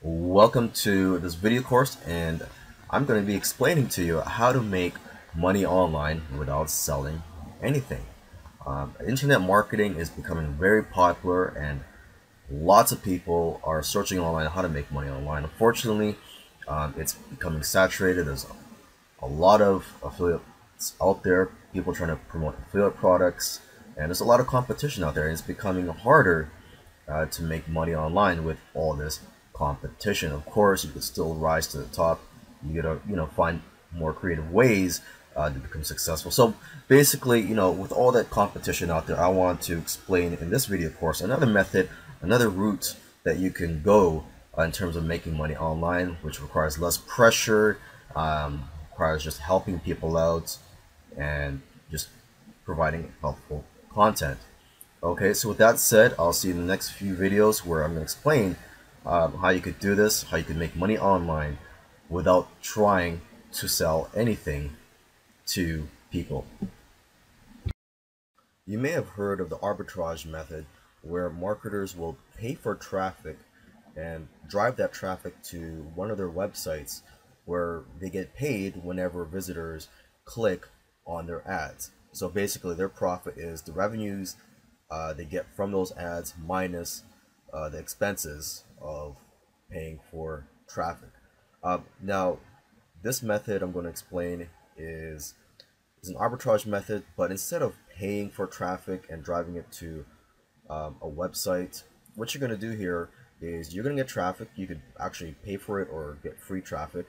Welcome to this video course, and I'm going to be explaining to you how to make money online without selling anything. Internet marketing is becoming very popular, and lots of people are searching online how to make money online. Unfortunately, it's becoming saturated. There's a lot of affiliates out there, people trying to promote affiliate products, and there's a lot of competition out there, and it's becoming harder to make money online with all this competition. Of course, you could still rise to the top. You gotta, find more creative ways to become successful. So basically, with all that competition out there, I want to explain in this video course another method, another route that you can go in terms of making money online, which requires less pressure, requires just helping people out and just providing helpful content. Okay, so with that said, I'll see you in the next few videos where I'm going to explain how you could do this, how you could make money online without trying to sell anything to people. You may have heard of the arbitrage method, where marketers will pay for traffic and drive that traffic to one of their websites where they get paid whenever visitors click on their ads. So basically their profit is the revenues they get from those ads minus the expenses of paying for traffic. Now, this method I'm going to explain is an arbitrage method, but instead of paying for traffic and driving it to a website, what you're going to do here is you're going to get traffic. You could actually pay for it or get free traffic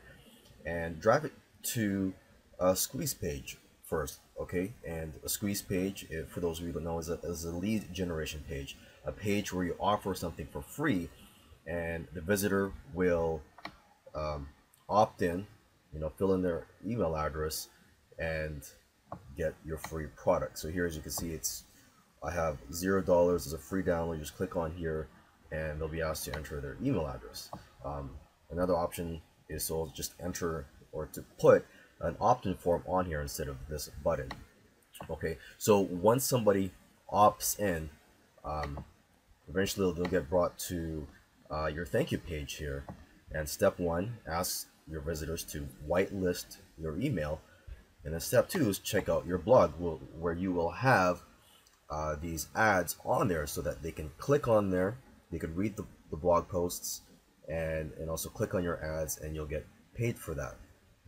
and drive it to a squeeze page first, okay? And a squeeze page, for those of you who don't know, is a lead generation page, a page where you offer something for free, and the visitor will opt in, fill in their email address, and get your free product. So here, as you can see, I have $0 as a free download. You just click on here, and they'll be asked to enter their email address. Another option is to just enter or to put an opt-in form on here instead of this button. Okay, so once somebody opts in, eventually they'll get brought to your thank you page here. And step one asks your visitors to whitelist your email. And then step two is check out your blog, where you will have these ads on there so that they can click on there, they could read the blog posts, and also click on your ads, and you'll get paid for that.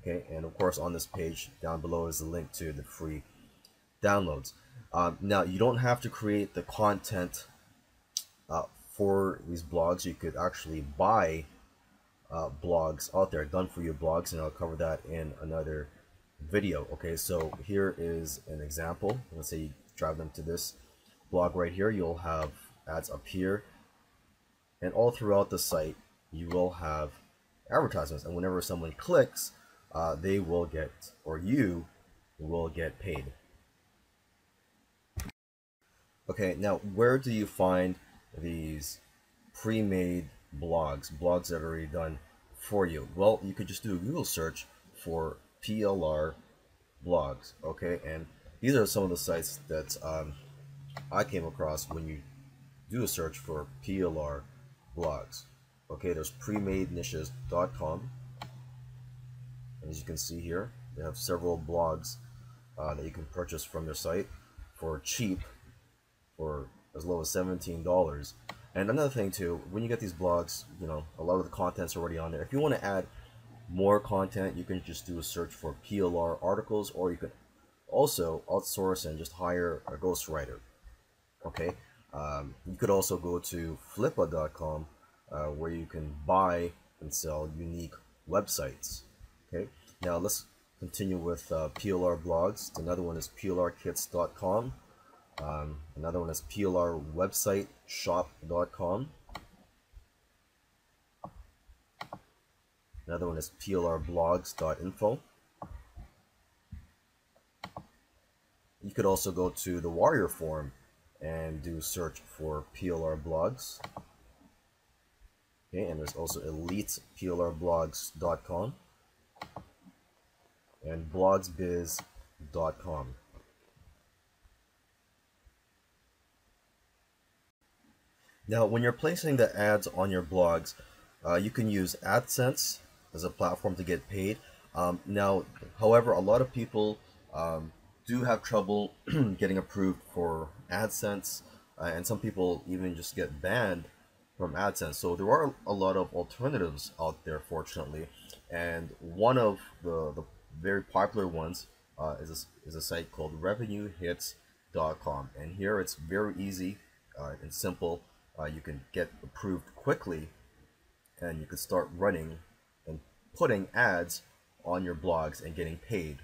Okay, and of course on this page down below is the link to the free downloads. Now, you don't have to create the content for these blogs. You could actually buy blogs out there, done for you blogs, and I'll cover that in another video. Okay, so here is an example. Let's say you drive them to this blog right here. You'll have ads up here, and all throughout the site you will have advertisements, and whenever someone clicks, they will get, or you will get paid. Okay, now where do you find these pre-made blogs that are already done for you? Well, you could just do a Google search for PLR blogs. Okay, and these are some of the sites that I came across when you do a search for PLR blogs. Okay, there's premadenishes.com. As you can see here, they have several blogs that you can purchase from their site for cheap, for as low as $17. And another thing too, when you get these blogs, a lot of the content's already on there. If you want to add more content, you can just do a search for PLR articles, or you can also outsource and just hire a ghostwriter. Okay, you could also go to flippa.com, where you can buy and sell unique websites. Okay, now let's continue with PLR blogs. Another one is plrkits.com. Another one is plrwebsiteshop.com. Another one is plrblogs.info. You could also go to the Warrior Forum and do a search for PLR blogs. Okay, and there's also eliteplrblogs.com and blogsbiz.com. Now, when you're placing the ads on your blogs, You can use AdSense as a platform to get paid. Now, however, a lot of people do have trouble getting approved for AdSense, and some people even just get banned from AdSense. So there are a lot of alternatives out there, fortunately, and one of the very popular ones is a site called RevenueHits.com, and here it's very easy and simple. You can get approved quickly, and you can start running and putting ads on your blogs and getting paid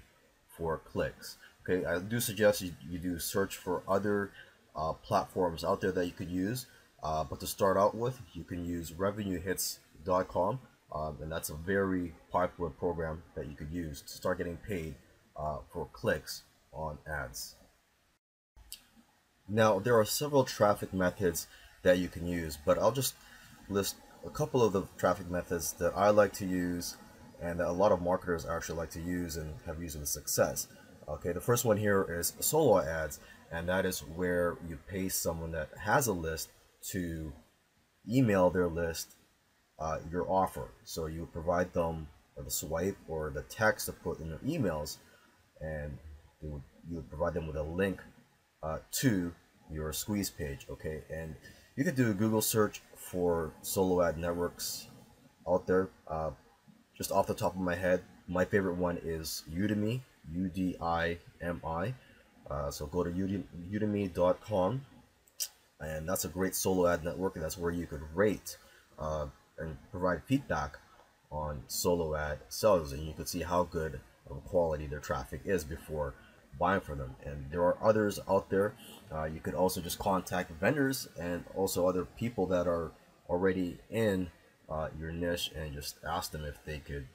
for clicks. Okay, I do suggest you do search for other platforms out there that you could use, but to start out with, you can use RevenueHits.com, and that's a very popular program that you could use to start getting paid for clicks on ads. Now, there are several traffic methods that you can use, but I'll just list a couple of the traffic methods that I like to use and that a lot of marketers actually like to use and have used with success. Okay, the first one here is solo ads, and that is where you pay someone that has a list to email their list your offer. So you provide them the swipe or the text to put in their emails, and you would provide them with a link to your squeeze page. Okay, and you could do a Google search for solo ad networks out there. Just off the top of my head, my favorite one is Udemy, Udimi. So go to udemy.com, and that's a great solo ad network, and that's where you could rate and provide feedback on solo ad sellers, and you could see how good of quality their traffic is before buying from them. And there are others out there. You could also just contact vendors and also other people that are already in your niche and just ask them if they could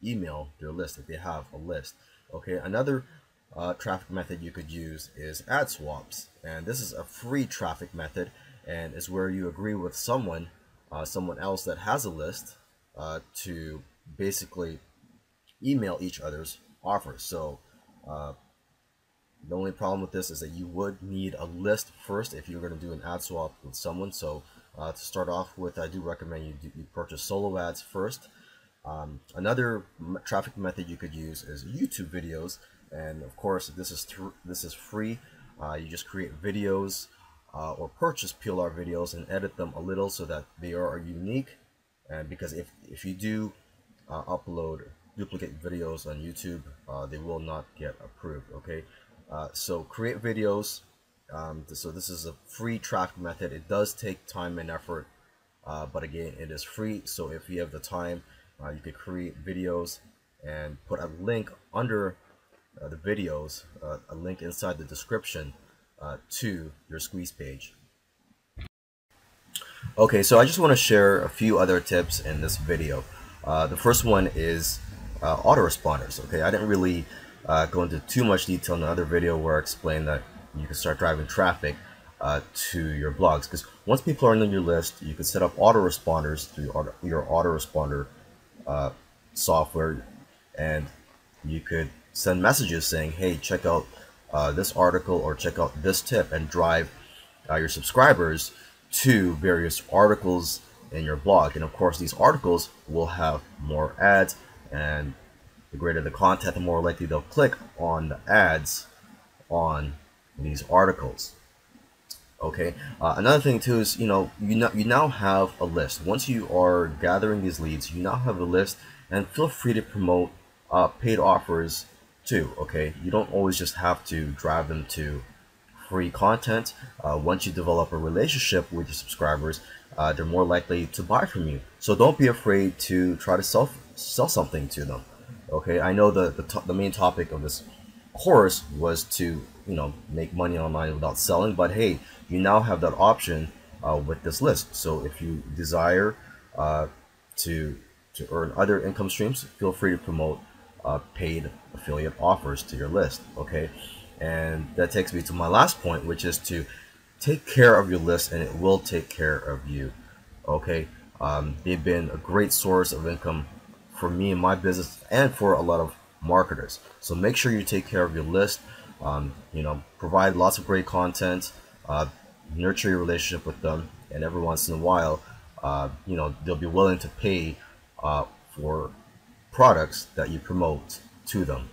email their list if they have a list. Okay, another traffic method you could use is ad swaps, and this is a free traffic method, and is where you agree with someone else that has a list to basically email each other's offers. So the only problem with this is that you would need a list first if you're going to do an ad swap with someone. So to start off with, I do recommend you purchase solo ads first. Another traffic method you could use is YouTube videos, and of course this is free. You just create videos or purchase PLR videos and edit them a little so that they are unique. And because if you do upload duplicate videos on YouTube, they will not get approved. Okay, so create videos. So this is a free traffic method. It does take time and effort, but again, it is free. So if you have the time, you could create videos and put a link under the videos, a link inside the description to your squeeze page. Okay, so I just want to share a few other tips in this video. The first one is autoresponders. Okay, I didn't really go into too much detail in another video where I explained that you can start driving traffic to your blogs, because once people are on your list, you can set up autoresponders through your autoresponder software, and you could send messages saying, hey, check out this article or check out this tip, and drive your subscribers to various articles in your blog. And of course, these articles will have more ads, and the greater the content, the more likely they'll click on the ads on these articles. Okay, another thing too is, you now have a list. Once you are gathering these leads, you now have a list, and feel free to promote paid offers too. Okay, you don't always just have to drive them to free content. Once you develop a relationship with your subscribers, they're more likely to buy from you. So don't be afraid to try to sell something to them. Okay, I know the main topic of this course was to make money online without selling, but hey, you now have that option with this list. So if you desire to earn other income streams, feel free to promote paid affiliate offers to your list. Okay, and that takes me to my last point, which is to take care of your list, and it will take care of you. Okay, they've been a great source of income for me and my business, and for a lot of marketers. So make sure you take care of your list. Provide lots of great content, nurture your relationship with them, and every once in a while, they'll be willing to pay for products that you promote to them.